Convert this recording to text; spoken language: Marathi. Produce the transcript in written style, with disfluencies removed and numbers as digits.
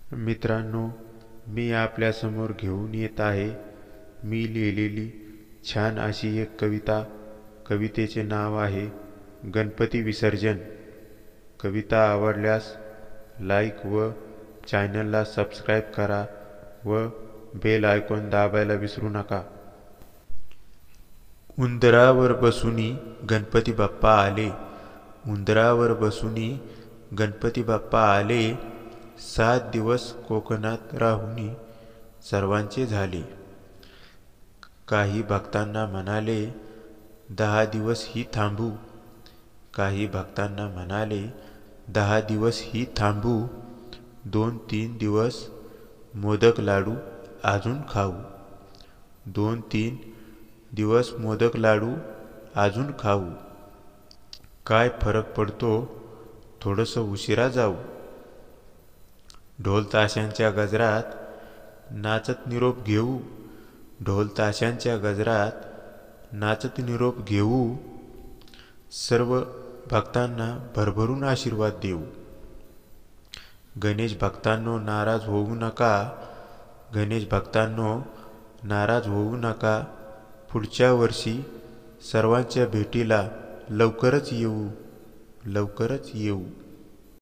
मित्रांनो, मी आपल्यासमोर घेऊन येत आहे मी लिहिलेली छान अशी एक कविता. कवितेचे नाव आहे गणपती विसर्जन. कविता आवडल्यास लाईक व चॅनलला सबस्क्राईब करा व बेल आयकॉन दाबायला विसरू नका. उंदरावर बसुनी गणपती बाप्पा आले. उंदरावर बसुनी गणपती बाप्पा आले. 7 दिवस कोकणात राहुनी सर्वांचे झाले. काही भक्तांना म्हणाले 10 दिवस ही थांबू. काही भक्तांना म्हणाले 10 दिवस ही थांबू. 2-3 दिवस मोदक लाडू अजून खाऊ. 2-3 दिवस मोदक लाडू अजून खाऊ. काय फरक पडतो थोडंसं उशिरा जाऊ. ढोल ताशांच्या गजरात नाचत निरोप घेऊ. ढोल ताशांच्या गजरात नाचत निरोप घेऊ. सर्व भक्तांना भरभरून आशीर्वाद देऊ. गणेश भक्तांनो नाराज होऊ नका. गणेश भक्तांनो नाराज होऊ नका. पुढच्या वर्षी सर्वांच्या भेटीला लवकरच येऊ. लवकरच येऊ.